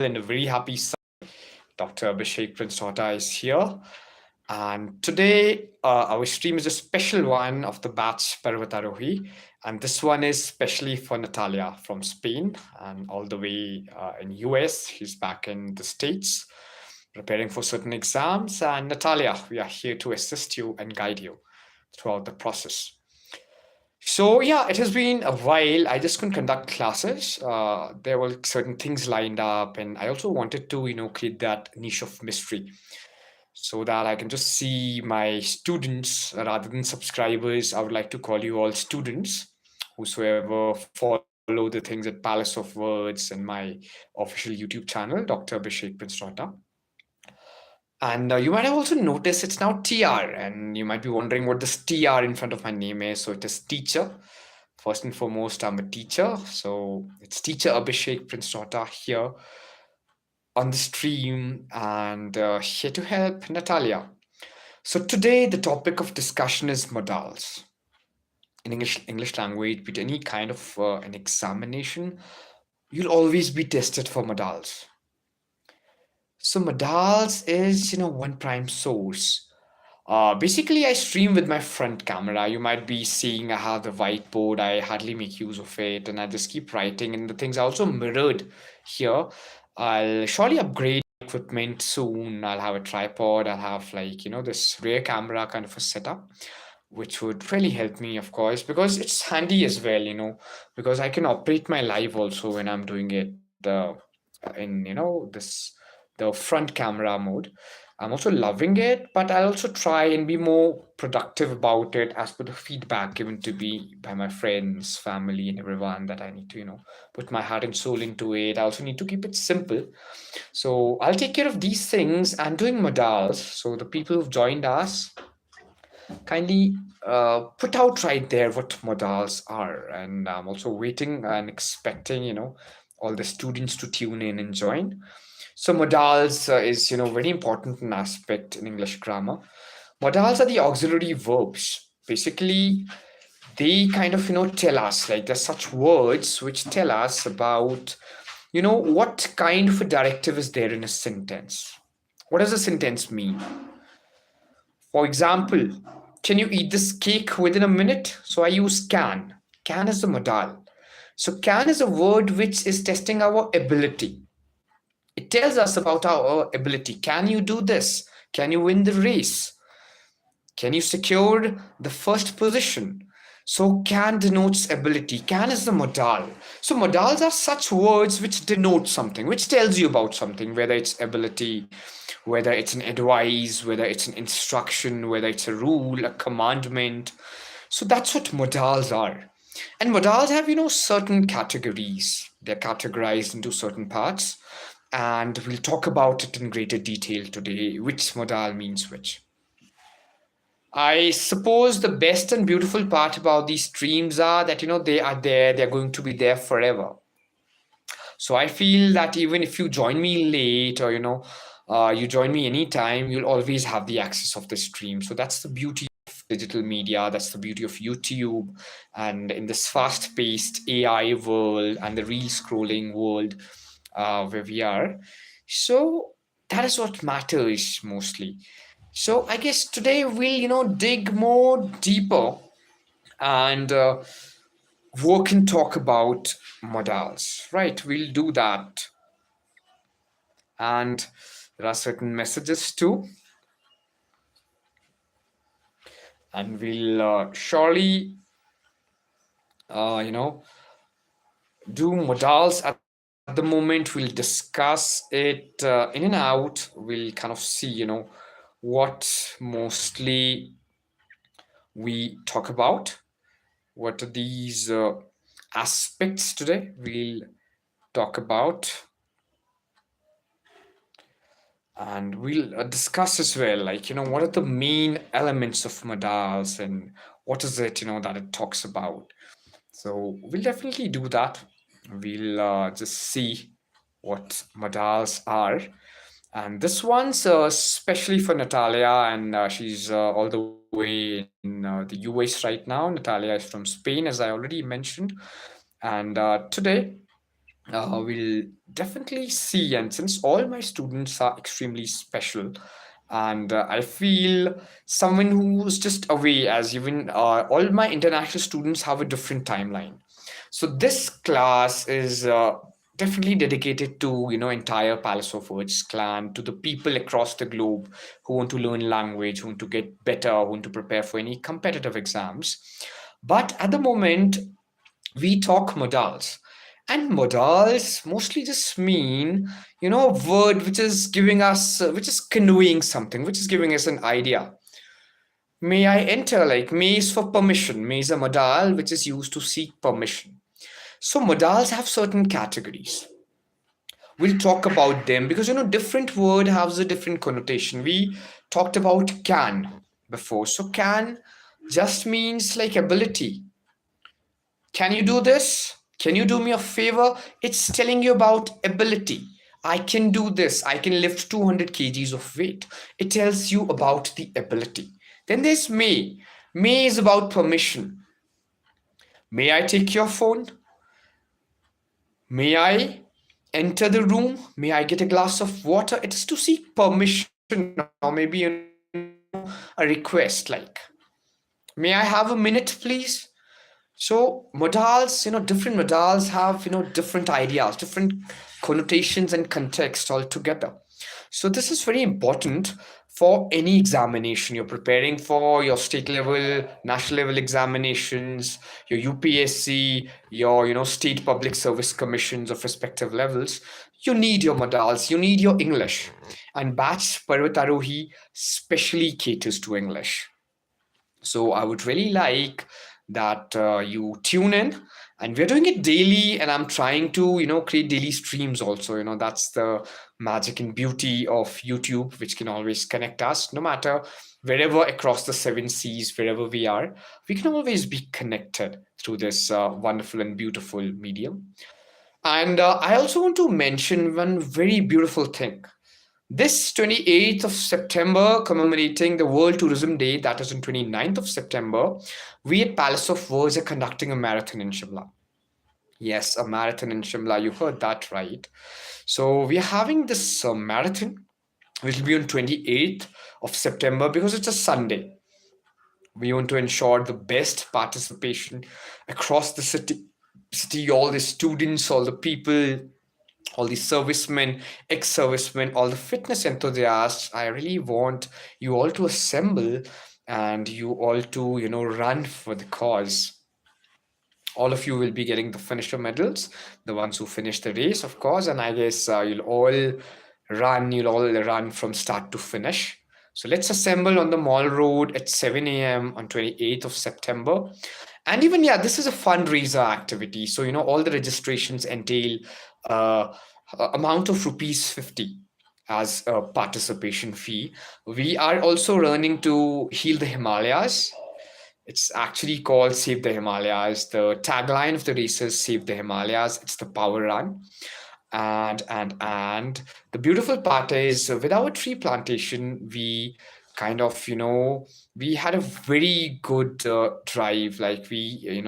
And a very happy Sunday. Dr. Abhishek Prince Rohta is here. And today, our stream is a special one of the batch Parvatarohi. And this one is specially for Natalia from Spain and all the way in US. She's back in the States preparing for certain exams. And Natalia, we are here to assist you and guide you throughout the process. So yeah, it has been a while. I just couldn't conduct classes. There were certain things lined up, and I also wanted to, create that niche of mystery so that I can just see my students rather than subscribers. I would like to call you all students, whosoever follow the things at Palace of Words and my official YouTube channel, Dr. Abhishek Prince Rohta. And you might have also noticed it's now TR, and you might be wondering what this TR in front of my name is. So it is teacher. First and foremost, I'm a teacher. So it's teacher Abhishek Prince Rohta here on the stream and here to help Natalia. So today, the topic of discussion is modals. In English language, with any kind of an examination, you'll always be tested for modals. So modals is, one prime source. Basically, I stream with my front camera. You might be seeing I have the whiteboard. I hardly make use of it, and I just keep writing. And the things are also mirrored here. I'll surely upgrade equipment soon. I'll have a tripod. I'll have this rear camera kind of a setup, which would really help me, of course, because it's handy as well. Because I can operate my live also when I'm doing it in this the front camera mode. I'm also loving it, but I'll also try and be more productive about it as per the feedback given to me by my friends, family, and everyone that I need to, put my heart and soul into it. I also need to keep it simple. So I'll take care of these things and doing modals. So the people who've joined us, kindly put out right there what modals are. And I'm also waiting and expecting, all the students to tune in and join. So modals is very important an aspect in English grammar. Modals are the auxiliary verbs. Basically, they kind of tell us, like, there's such words which tell us about what kind of a directive is there in a sentence. What does a sentence mean? For example, can you eat this cake within a minute? So I use can. Can is the modal. So can is a word which is testing our ability. It tells us about our ability. Can you do this? Can you win the race? Can you secure the first position? So can denotes ability. Can is the modal. So modals are such words which denote something, which tells you about something, whether it's ability, whether it's an advice, whether it's an instruction, whether it's a rule, a commandment. So that's what modals are. And modals have, certain categories. They're categorized into certain parts. And we'll talk about it in greater detail today, which modal means which. I suppose the best and beautiful part about these streams are that, they are there, they're going to be there forever. So I feel that even if you join me late or, you join me anytime, you'll always have the access of the stream. So that's the beauty of digital media. That's the beauty of YouTube. And in this fast-paced AI world and the reel scrolling world where we are. So that is what matters mostly. So I guess today we'll, dig more deeper and work and talk about modals, right? We'll do that. And there are certain messages too. And we'll surely, do modals at the moment. We'll discuss it in and out. We'll kind of see, what mostly we talk about. What are these aspects today we'll talk about? And we'll discuss as well, like, what are the main elements of modals and what is it, that it talks about. So we'll definitely do that. We'll just see what modals are. And this one's especially for Natalia, and she's all the way in the US right now. Natalia is from Spain, as I already mentioned. And today will definitely see. And since all my students are extremely special, and I feel someone who's just away, as even all my international students have a different timeline. So this class is definitely dedicated to entire Palace of Words clan, to the people across the globe who want to learn language, who want to get better, who want to prepare for any competitive exams. But at the moment, we talk modals. And modals mostly just mean, a word which is giving us, which is conveying something, which is giving us an idea. May I enter? Like, may is for permission. May is a modal which is used to seek permission. So modals have certain categories. We'll talk about them because different word has a different connotation. We talked about can before. So can just means like ability. Can you do this? Can you do me a favor? It's telling you about ability. I can do this. I can lift 200 kgs of weight. It tells you about the ability. Then there's may. May is about permission. May I take your phone? May I enter the room? May I get a glass of water? It is to seek permission, or maybe a request like, may I have a minute, please? So modals, different modals have, different ideas, different connotations and context altogether. So this is very important for any examination you're preparing for, your state level, national level examinations, your UPSC, your, state public service commissions of respective levels. You need your modals, you need your English. And batch Parvatarohi specially caters to English. So I would really like that you tune in, and we're doing it daily. And I'm trying to, create daily streams also. That's the magic and beauty of YouTube, which can always connect us, no matter wherever across the seven seas, wherever we are, we can always be connected through this wonderful and beautiful medium. And I also want to mention one very beautiful thing. This 28th of September, commemorating the World Tourism Day, that is on 29th of September, we at Palace of Words are conducting a marathon in Shimla. Yes, a marathon in Shimla. You heard that right. So we are having this marathon, which will be on 28th of September because it's a Sunday. We want to ensure the best participation across the city, all the students, all the people, all the servicemen, ex-servicemen, all the fitness enthusiasts. I really want you all to assemble and you all to, run for the cause. All of you will be getting the finisher medals, the ones who finish the race, of course. And I guess you'll all run from start to finish. So let's assemble on the Mall Road at 7 a.m. on 28th of September. And even, yeah, this is a fundraiser activity. So, all the registrations entail uh, amount of rupees 50 as a participation fee. We are also running to heal the Himalayas. It's actually called Save the Himalayas. The tagline of the race is Save the Himalayas. It's the power run. And the beautiful part is with our tree plantation, we kind of, we had a very good drive. Like we,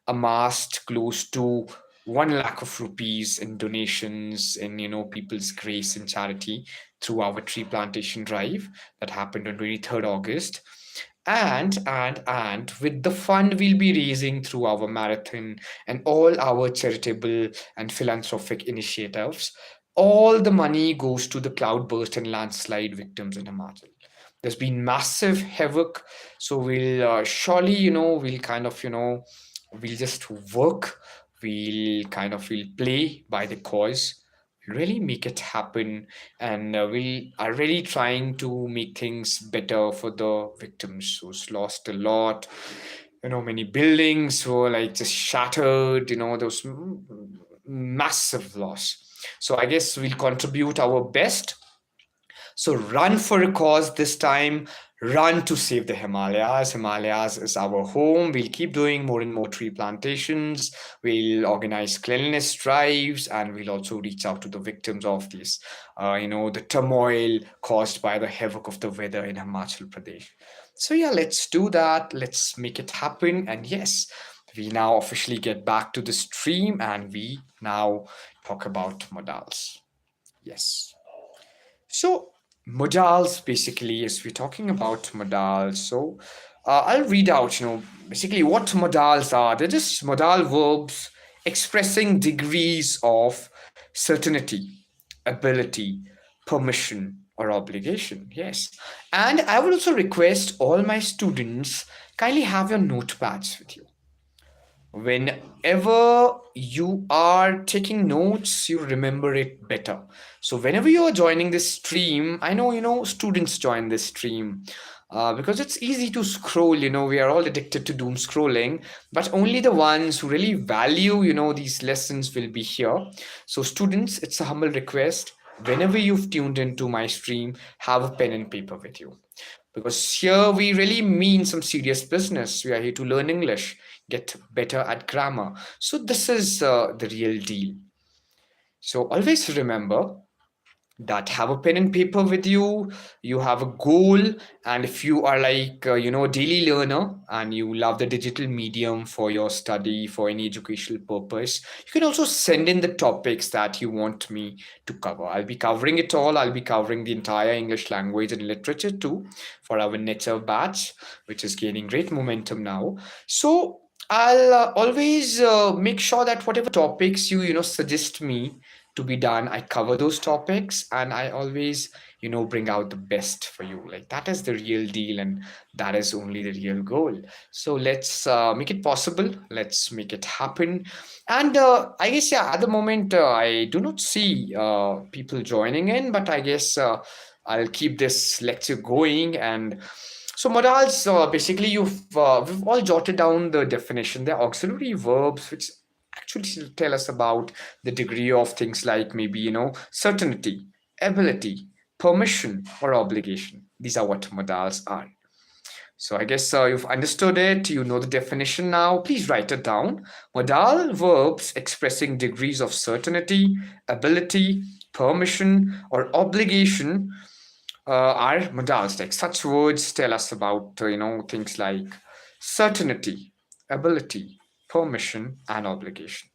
amassed close to 1 lakh of rupees in donations in, people's grace and charity through our tree plantation drive that happened on 23rd August. And with the fund we'll be raising through our marathon and all our charitable and philanthropic initiatives, all the money goes to the cloudburst and landslide victims in Himachal. There's been massive havoc, so we'll surely, we'll kind of, we'll just work, we'll play by the cause, really make it happen, and we are really trying to make things better for the victims who's lost a lot. Many buildings were like just shattered. Those massive loss. So I guess we'll contribute our best. So run for a cause this time. Run to save the Himalayas. Himalayas is our home. We'll keep doing more and more tree plantations. We'll organize cleanliness drives, and we'll also reach out to the victims of this, the turmoil caused by the havoc of the weather in Himachal Pradesh. So yeah, let's do that. Let's make it happen. And yes, we now officially get back to the stream, and we now talk about modals. Yes. So modals basically, as we're talking about modals, so I'll read out, basically what modals are. They're just modal verbs expressing degrees of certainty, ability, permission, or obligation. Yes. And I would also request all my students kindly have your notepads with you. Whenever you are taking notes, you remember it better. So whenever you are joining this stream, I know students join this stream because it's easy to scroll. We are all addicted to doom scrolling, but only the ones who really value these lessons will be here. So students, it's a humble request, whenever you've tuned into my stream, have a pen and paper with you, because here we really mean some serious business. We are here to learn English, get better at grammar. So this is the real deal. So always remember that have a pen and paper with you. You have a goal, and if you are like a daily learner and you love the digital medium for your study, for any educational purpose, you can also send in the topics that you want me to cover. I'll be covering it all. I'll be covering the entire English language and literature too for our nature batch, which is gaining great momentum now. So I'll always make sure that whatever topics you suggest me to be done, I cover those topics, and I always bring out the best for you. Like, that is the real deal, and that is only the real goal. So let's make it possible, let's make it happen. And I guess, yeah, at the moment I do not see people joining in, but I guess I'll keep this lecture going. And so modals, basically, we've all jotted down the definition. They're auxiliary verbs which actually tell us about the degree of things like maybe certainty, ability, permission, or obligation. These are what modals are. So I guess you've understood it. You know the definition now. Please write it down. Modal verbs expressing degrees of certainty, ability, permission, or obligation are modals. Like, such words tell us about things like certainty, ability, permission, and obligation.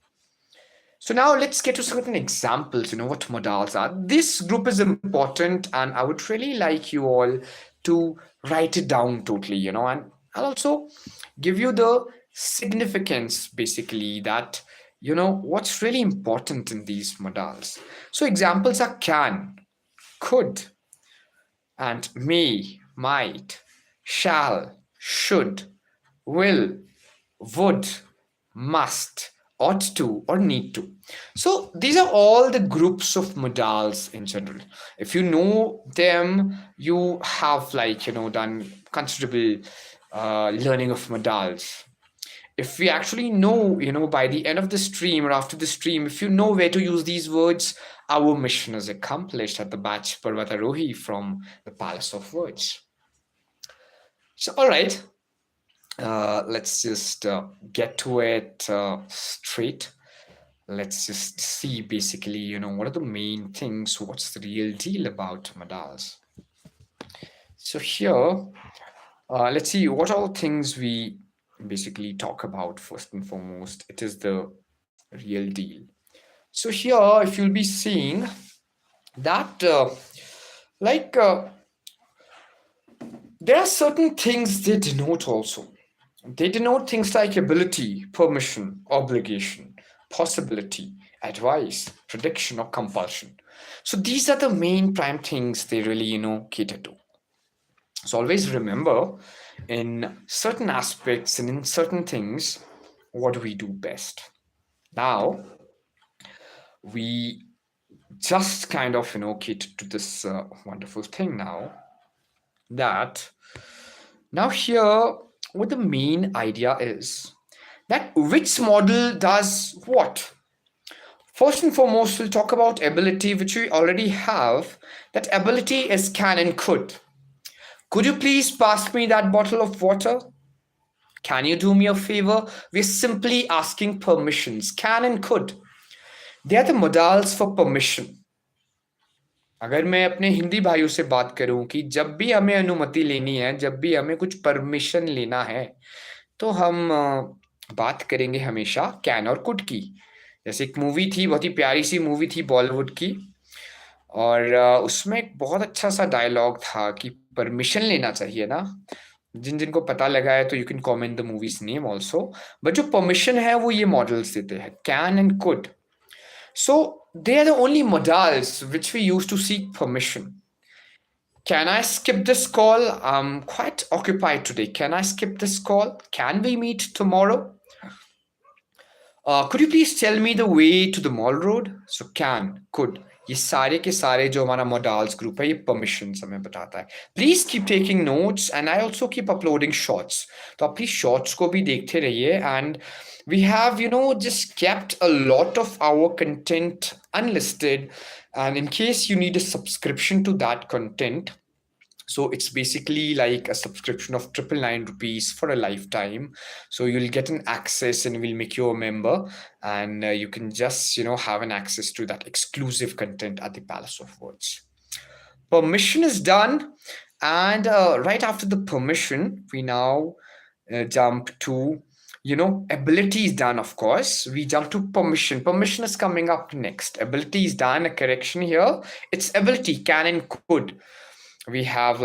So now let's get to certain examples, what modals are. This group is important, and I would really like you all to write it down totally, and I'll also give you the significance, basically, that, what's really important in these modals. So examples are can, could, and may, might, shall, should, will, would, must, ought to, or need to. So these are all the groups of modals in general. If you know them, you have done considerable learning of modals. If we actually know, by the end of the stream or after the stream, if you know where to use these words, our mission is accomplished at the batch Parvatarohi from the Palace of Words. So, all right, let's just get to it straight. Let's just see basically, what are the main things, what's the real deal about modals. So here, let's see what all things we basically talk about. First and foremost, it is the real deal. So here, if you'll be seeing that there are certain things they denote also. They denote things like ability, permission, obligation, possibility, advice, prediction, or compulsion. So these are the main prime things they really cater to. So always remember, in certain aspects and in certain things, what do we do best? Now, we just kind of cater to this wonderful thing now, that now here what the main idea is, that which modal does what. First and foremost, we'll talk about ability, which we already have. That ability is can and could. Could you please pass me that bottle of water? Can you do me a favor? We're simply asking permissions. Can and could. They are the modals for permission. अगर मैं अपने हिंदी भाइयों से बात करूं कि जब भी हमें अनुमति लेनी है, जब भी हमें कुछ परमिशन लेना है, तो हम बात करेंगे हमेशा कैन और कुड की. जैसे एक मूवी थी, बहुत ही प्यारी सी मूवी थी बॉलीवुड की, और उसमें एक बहुत अच्छा सा डायलॉग था कि परमिशन लेना चाहिए ना। जिन जिनको पता लगा है तो you can comment the movies name also. But जो परमिशन है वो ये मॉडल्स देते हैं, can and could. So they are the only modals which we use to seek permission. Can I skip this call? I'm quite occupied today. Can I skip this call? Can we meet tomorrow? Could you please tell me the way to the mall road? So can, could, ये सारे के सारे जो हमारा modals group है ये permissions हमें बताता है. Please keep taking notes and I also keep uploading shorts. तो आप please shorts को भी देखते रहिए, and we have just kept a lot of our content unlisted, and in case you need a subscription to that content, so it's basically like a subscription of 999 rupees for a lifetime. So you'll get an access and we'll make you a member, and you can just have an access to that exclusive content at the Palace of Words. Permission is done, and right after the permission, we now jump to ability is done. Of course, we jump to permission. Permission is coming up next. Ability is done. A correction here. It's ability, can and could. We have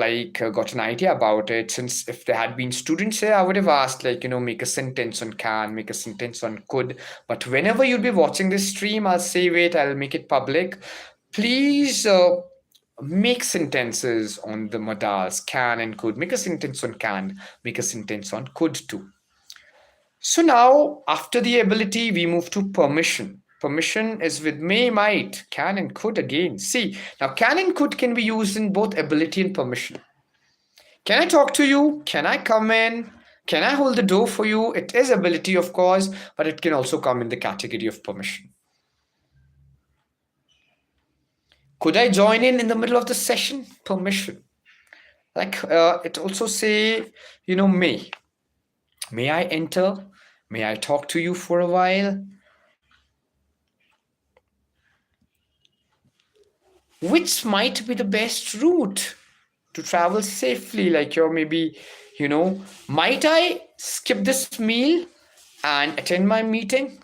got an idea about it, since if there had been students here I would have asked make a sentence on can, make a sentence on could. But whenever you'll be watching this stream, I'll save it, I'll make it public. Please make sentences on the modals can and could. Make a sentence on can, make a sentence on could too. So now, after the ability, we move to permission. Permission is with may, might, can, and could again. See, now can and could can be used in both ability and permission. Can I talk to you? Can I come in? Can I hold the door for you? It is ability, of course, but it can also come in the category of permission. Could I join in the middle of the session? Permission. It also say, may. May I enter? May I talk to you for a while? Which might be the best route to travel safely? Maybe, might I skip this meal and attend my meeting?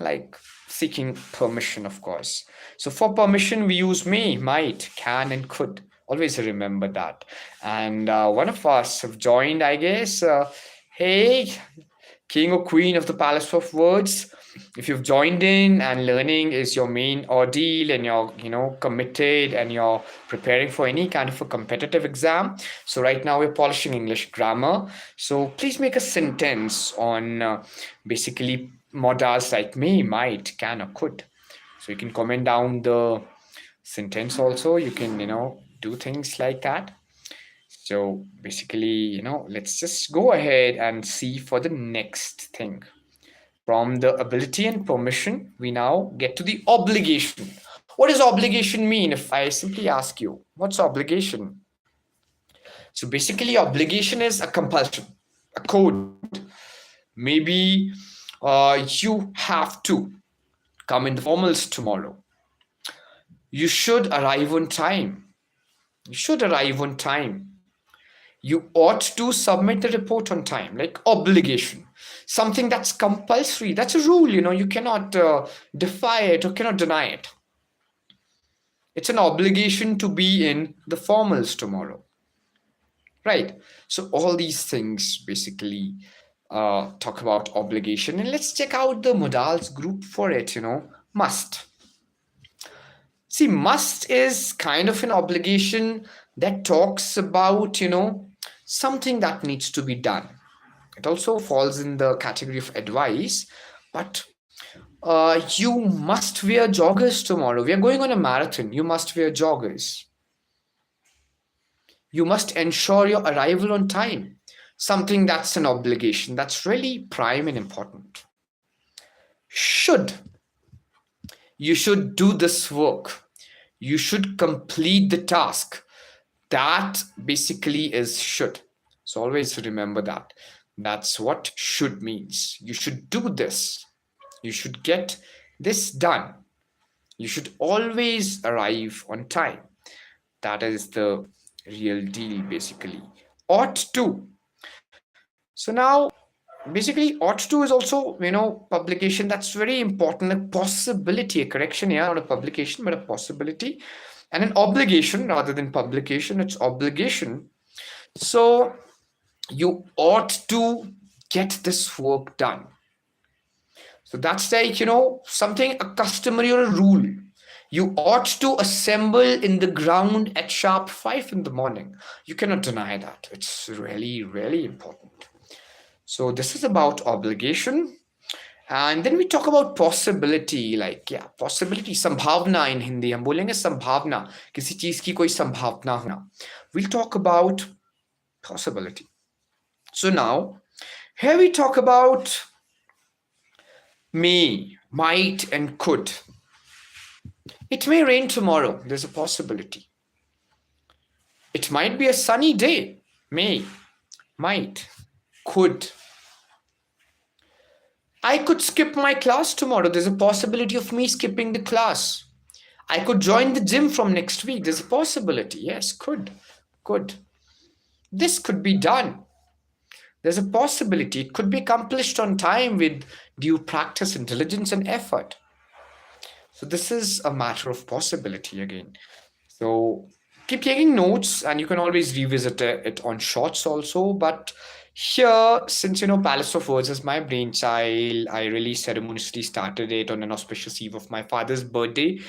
Seeking permission, of course. So for permission, we use may, might, can, and could. Always remember that. And one of us have joined, I guess. Hey, king or queen of the Palace of Words. If you've joined in and learning is your main ordeal, and you're committed and you're preparing for any kind of a competitive exam, so right now we're polishing English grammar. So please make a sentence on basically modals like may, might, can, or could. So you can comment down the sentence also. You can do things like that. So basically, let's just go ahead and see for the next thing. From the ability and permission, we now get to the obligation. What does obligation mean? If I simply ask you, what's obligation? So basically, obligation is a compulsion, a code. Maybe you have to come in the formals tomorrow. You should arrive on time. You should arrive on time. You ought to submit the report on time, like obligation. Something that's compulsory. That's a rule, you cannot defy it or cannot deny it. It's an obligation to be in the formals tomorrow. Right. So all these things basically talk about obligation. And let's check out the modals group for it, must. See, must is kind of an obligation that talks about, something that needs to be done. It also falls in the category of advice, but you must wear joggers tomorrow. We are going on a marathon. You must wear joggers. You must ensure your arrival on time. Something that's an obligation. That's really prime and important. Should. You should do this work. You should complete the task. That basically is should. So always remember that. That's what should means. You should do this. You should get this done. You should always arrive on time. That is the real deal, basically. Ought to. So now Basically, ought to is also, publication. That's very important. A possibility, a correction here, not a publication, but a possibility. And an obligation rather than publication, it's obligation. So you ought to get this work done. So that's like, something, a customary or a rule. You ought to assemble in the ground at sharp 5 in the morning. You cannot deny that. It's really, really important. So this is about obligation. And then we talk about possibility, like, yeah, possibility, संभावना in Hindi. हम बोलेंगे संभावना, किसी चीज की कोई संभावना होना. We'll talk about possibility. So now, here we talk about may, might, and could. It may rain tomorrow. There's a possibility. It might be a sunny day. May, might, could. I could skip my class tomorrow. There's a possibility of me skipping the class. I could join the gym from next week. There's a possibility. Yes, could. This could be done. There's a possibility. It could be accomplished on time with due practice and diligence and effort. So this is a matter of possibility again. So keep taking notes, and you can always revisit it on shorts also. But here, since Palace of Words is my brainchild, I really ceremoniously started it on an auspicious eve of my father's birthday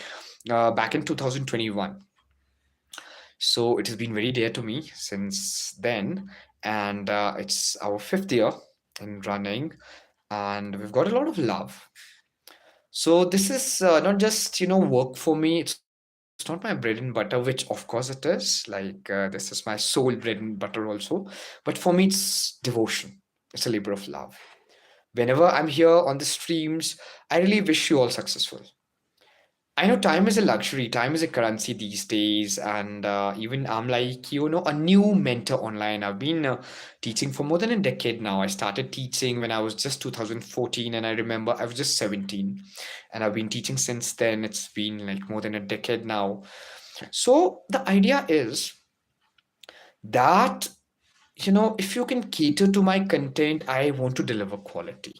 back in 2021. So it has been very dear to me since then, and it's our 5th year in running, and we've got a lot of love. So this is not just work for me. It's not my bread and butter, which of course it is. Like this is my sole bread and butter also. But for me, it's devotion. It's a labor of love. Whenever I'm here on the streams, I really wish you all successful. I know time is a luxury, time is a currency these days, and even I'm like, a new mentor online. I've been teaching for more than a decade now. I started teaching when I was just 2014, and I remember I was just 17, and I've been teaching since then. It's been like more than a decade now. So the idea is that, if you can cater to my content, I want to deliver quality,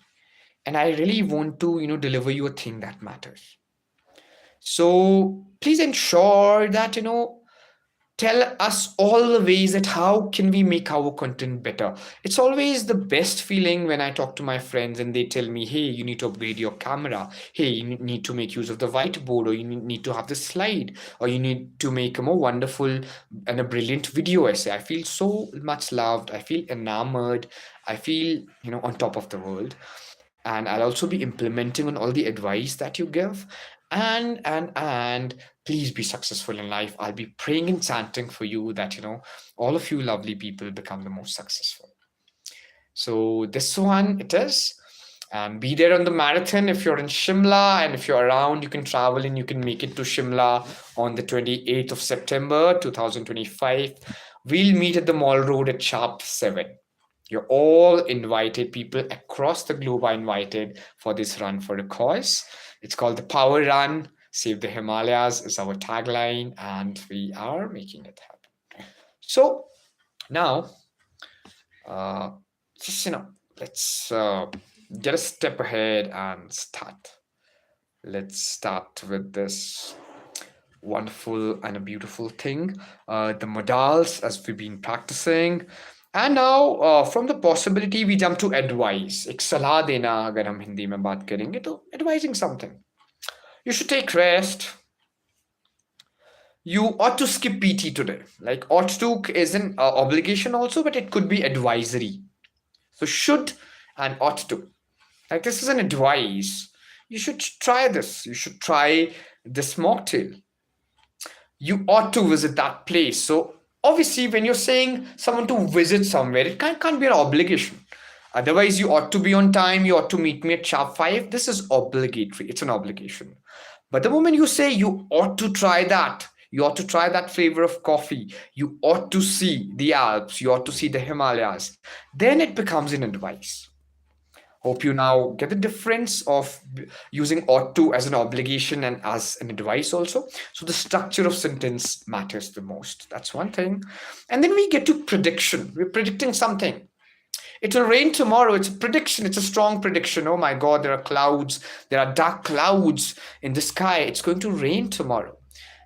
and I really want to, deliver you a thing that matters. So please ensure that, tell us all the ways that how can we make our content better. It's always the best feeling when I talk to my friends and they tell me, hey, you need to upgrade your camera. Hey, you need to make use of the whiteboard, or you need to have the slide, or you need to make a more wonderful and a brilliant video essay. I feel so much loved. I feel enamored. I feel, on top of the world. And I'll also be implementing on all the advice that you give. And please be successful in life. I'll be praying and chanting for you that all of you lovely people become the most successful. So this one it is. And be there on the marathon if you're in Shimla, and if you're around, you can travel and you can make it to Shimla on the 28th of September 2025. We'll meet at the Mall Road at sharp 7. You're all invited. People across the globe are invited for this run for a cause. It's called the Power Run. Save the Himalayas is our tagline, and we are making it happen. So now, just let's get a step ahead and start. Let's start with this wonderful and a beautiful thing, the modals, as we've been practicing. And now from the possibility we jump to advice. एक सलाह देना अगर हम हिंदी में बात करेंगे तो advising something. You should take rest. You ought to skip PT today. Like ought to is an obligation also, but it could be advisory. So should and ought to. Like this is an advice. You should try this. You should try this mocktail. You ought to visit that place. So obviously, when you're saying someone to visit somewhere, it can't be an obligation. Otherwise, you ought to be on time. You ought to meet me at sharp 5. This is obligatory. It's an obligation. But the moment you say you ought to try that, you ought to try that flavor of coffee, you ought to see the Alps, you ought to see the Himalayas, then it becomes an advice. Hope you now get the difference of using ought to as an obligation and as an advice also. So the structure of sentence matters the most. That's one thing. And then we get to prediction. We're predicting something. It will rain tomorrow. It's a prediction. It's a strong prediction. Oh my God, there are clouds. There are dark clouds in the sky. It's going to rain tomorrow.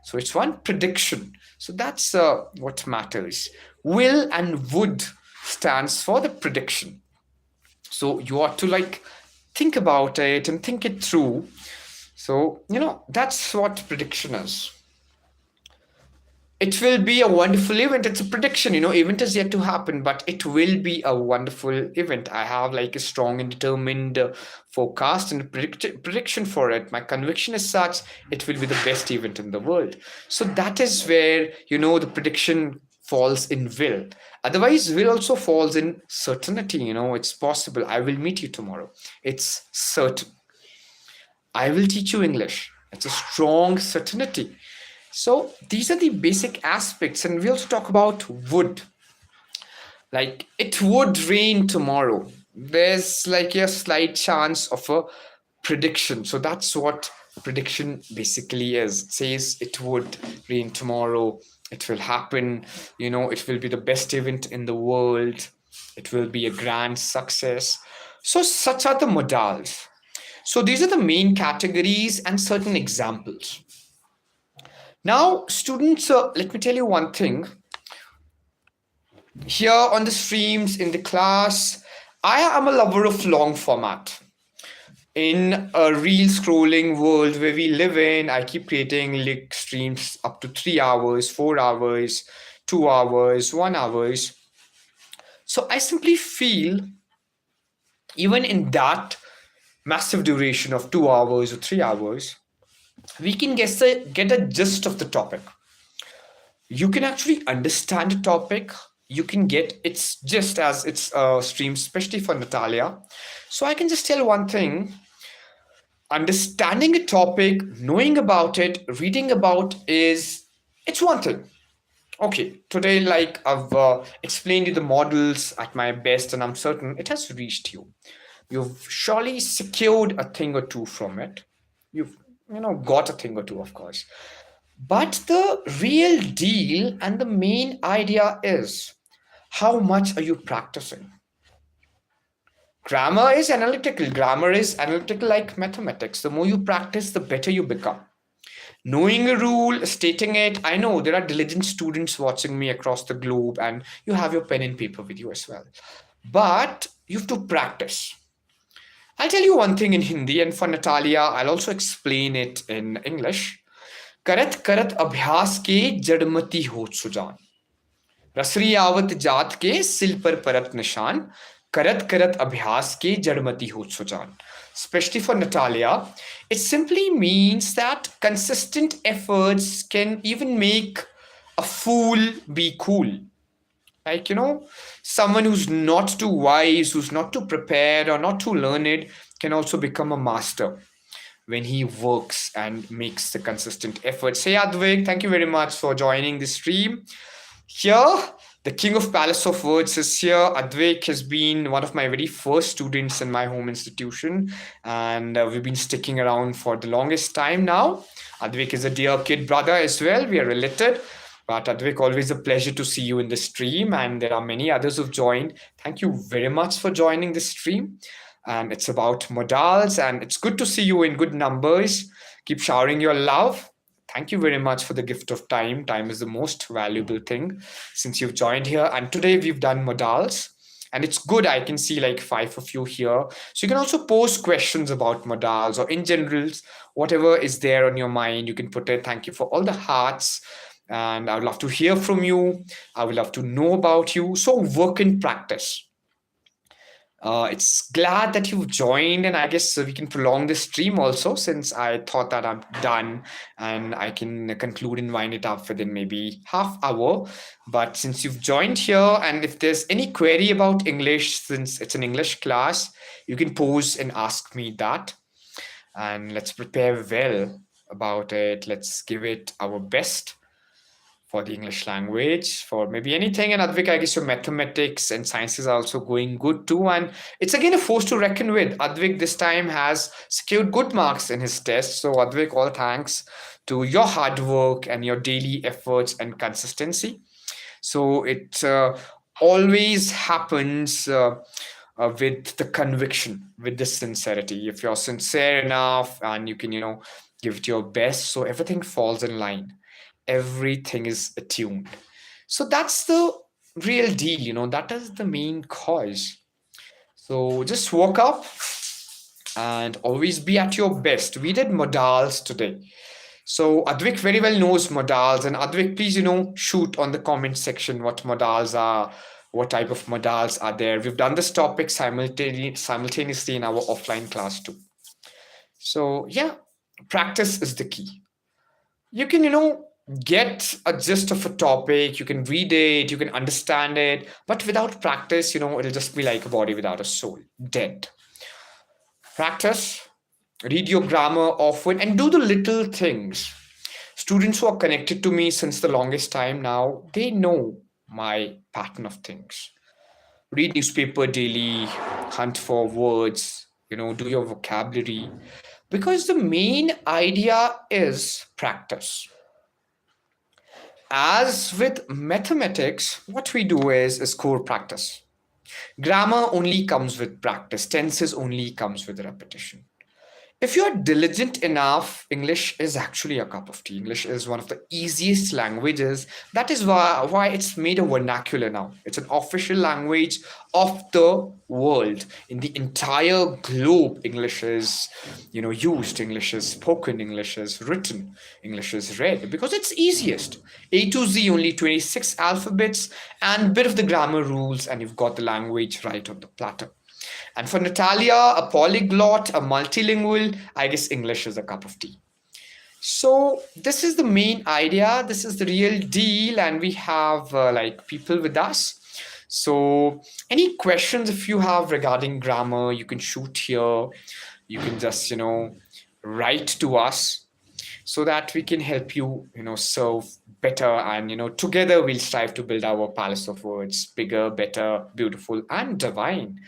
So it's one prediction. So that's what matters. Will and would stands for the prediction. So you ought to like think about it and think it through. So, that's what prediction is. It will be a wonderful event. It's a prediction, event is yet to happen, but it will be a wonderful event. I have like a strong and determined forecast and prediction for it. My conviction is such it will be the best event in the world. So that is where, the prediction falls in will. Otherwise, will also falls in certainty. It's possible. I will meet you tomorrow. It's certain. I will teach you English. It's a strong certainty. So these are the basic aspects, and we also talk about would. Like it would rain tomorrow. There's like a slight chance of a prediction. So that's what prediction basically is. It says it would rain tomorrow. It will happen. It will be the best event in the world. It will be a grand success. So such are the modals. So these are the main categories and certain examples. Now, students, let me tell you one thing. Here on the streams in the class, I am a lover of long format. In a reel scrolling world where we live in, I keep creating like streams up to 3 hours, 4 hours, 2 hours, 1 hours. So I simply feel even in that massive duration of 2 hours or 3 hours, we can get a gist of the topic. You can actually understand a topic. You can get its gist as it's stream, especially for Natalia. So I can just tell one thing. Understanding a topic, knowing about it, reading about it's one thing. Okay, today like I've explained you the models at my best, and I'm certain it has reached you. You've surely secured a thing or two from it. You've got a thing or two, of course. But the real deal and the main idea is how much are you practicing? Grammar is analytical. Grammar is analytical like mathematics. The more you practice, the better you become. Knowing a rule, stating it, I know there are diligent students watching me across the globe, and you have your pen and paper with you as well. But you have to practice. I'll tell you one thing in Hindi, and for Natalia, I'll also explain it in English. करत करत अभ्यास के जड़मती होत सुजान रसरी आवत जात के सिल पर परत निशान करत करत अभ्यास के जड़मती होत Sujan. Especially for Natalia, it simply means that consistent efforts can even make a fool be cool. Like, someone who's not too wise, who's not too prepared or not too learned can also become a master when he works and makes the consistent efforts. Hey, Advik, thank you very much for joining the stream. Here, the King of Palace of Words is here. Advik has been one of my very first students in my home institution, and we've been sticking around for the longest time now. Advik is a dear kid brother as well. We are related. But Advik, always a pleasure to see you in the stream, and there are many others who've joined. Thank you very much for joining the stream. And it's about modals, and it's good to see you in good numbers. Keep showering your love. Thank you very much for the gift of time. Time is the most valuable thing since you've joined here. And today we've done modals, and it's good. I can see like 5 of you here. So you can also post questions about modals or in general, whatever is there on your mind, you can put it. Thank you for all the hearts. And I would love to hear from you. I would love to know about you. So work in practice. It's glad that you've joined, and I guess we can prolong this stream also, since I thought that I'm done and I can conclude and wind it up within maybe half hour. But since you've joined here, and if there's any query about English, since it's an English class, you can pose and ask me that. And let's prepare well about it. Let's give it our best for the English language, for maybe anything. And Advik, I guess your mathematics and sciences are also going good too. And it's again a force to reckon with. Advik this time has secured good marks in his test. So Advik, all thanks to your hard work and your daily efforts and consistency. So it always happens with the conviction, with the sincerity. If you're sincere enough and you can, give it your best, so everything falls in line, everything is attuned. So that's the real deal, that is the main cause. So just walk up and always be at your best. We did modals today. So Advik very well knows modals. And Advik, please, shoot on the comment section what modals are, what type of modals are there. We've done this topic simultaneously in our offline class too. So yeah, practice is the key. You can, get a gist of a topic, you can read it, you can understand it, but without practice, it'll just be like a body without a soul, dead. Practice, read your grammar often, and do the little things. Students who are connected to me since the longest time now, they know my pattern of things. Read newspaper daily, hunt for words, do your vocabulary. Because the main idea is practice. As with mathematics, what we do is core practice. Grammar only comes with practice, tenses only comes with repetition. If you're diligent enough, English is actually a cup of tea. English is one of the easiest languages. That is why it's made a vernacular now. It's an official language of the world. In the entire globe, English is, used. English is spoken. English is written. English is read because it's easiest. A to Z, only 26 alphabets and bit of the grammar rules, and you've got the language right on the platter. And for Natalia, a polyglot, a multilingual, I guess English is a cup of tea. So this is the main idea. This is the real deal, and we have people with us. So any questions if you have regarding grammar, you can shoot here. You can just write to us so that we can help you serve better, and together we'll strive to build our palace of words bigger, better, beautiful, and divine.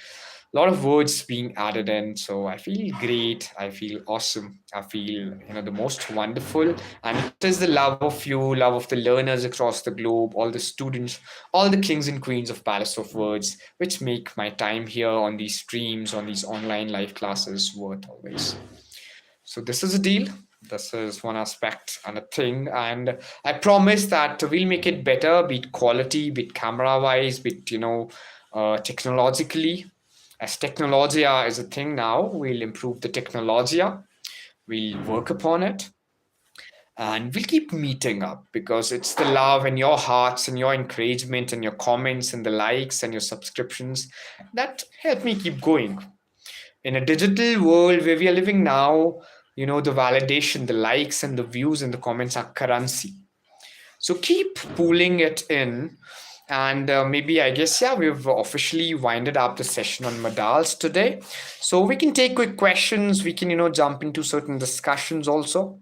A lot of words being added in, so I feel great, I feel awesome, I feel the most wonderful. And it is the love of you, love of the learners across the globe, all the students, all the kings and queens of palace of words, which make my time here on these streams, on these online live classes worth always. So this is a deal. This is one aspect and a thing, and I promise that we'll make it better, be it quality, be it camera wise, be it technologically. As technologia is a thing now, we'll improve the technologia, we'll work upon it, and we'll keep meeting up because it's the love and your hearts and your encouragement and your comments and the likes and your subscriptions that help me keep going. In a digital world where we are living now, the validation, the likes and the views and the comments are currency. So keep pulling it in. And maybe, I guess, yeah, we've officially winded up the session on modals today. So we can take quick questions. We can, jump into certain discussions also.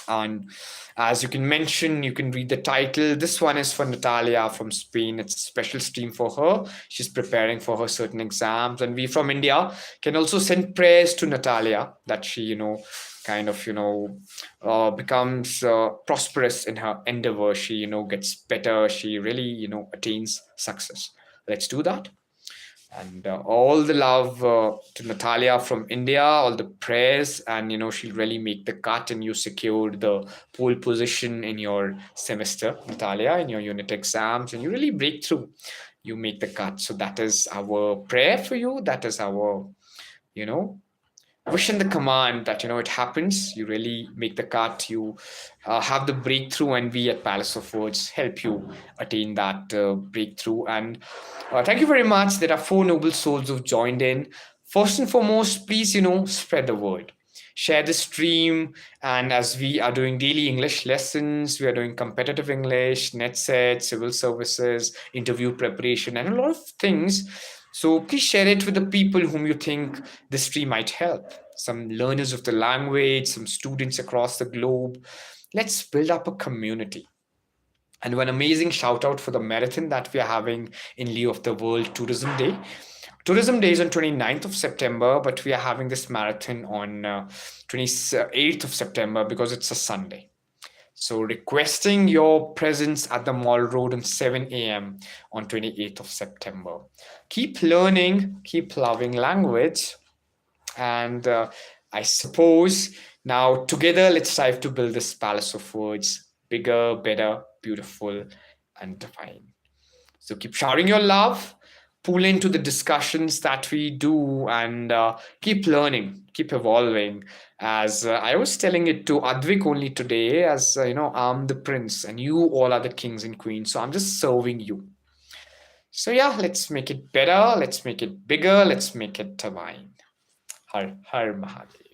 And as you can mention, you can read the title. This one is for Natalia from Spain. It's a special stream for her. She's preparing for her certain exams. And we from India can also send prayers to Natalia that she, kind of becomes prosperous in her endeavor. She gets better, she really attains success. Let's do that. And all the love to Natalia from India, all the prayers, and she'll really make the cut, and you secured the pole position in your semester, Natalia, in your unit exams, and you really break through, you make the cut. So that is our prayer for you, that is our you know wish and the command that it happens, you really make the cut, you have the breakthrough, and we at Palace of Words help you attain that breakthrough. And thank you very much. There are 4 noble souls who've joined in. First and foremost, please spread the word, share the stream. And as we are doing daily English lessons, we are doing competitive English, net set, civil services, interview preparation, and a lot of things. So please share it with the people whom you think this stream might help. Some learners of the language, some students across the globe. Let's build up a community. And one amazing shout out for the marathon that we are having in lieu of the World Tourism Day. Tourism Day is on 29th of September, but we are having this marathon on 28th of September because it's a Sunday. So requesting your presence at the Mall Road on 7 a.m. on 28th of September. Keep learning, keep loving language, and I suppose now together let's strive to build this palace of words bigger, better, beautiful, and divine. So keep showering your love, pull into the discussions that we do, and keep learning, keep evolving. As I was telling it to Advik only today, as I'm the prince and you all are the kings and queens. So I'm just serving you. So yeah, let's make it better, let's make it bigger, let's make it divine. Har Har Mahadev.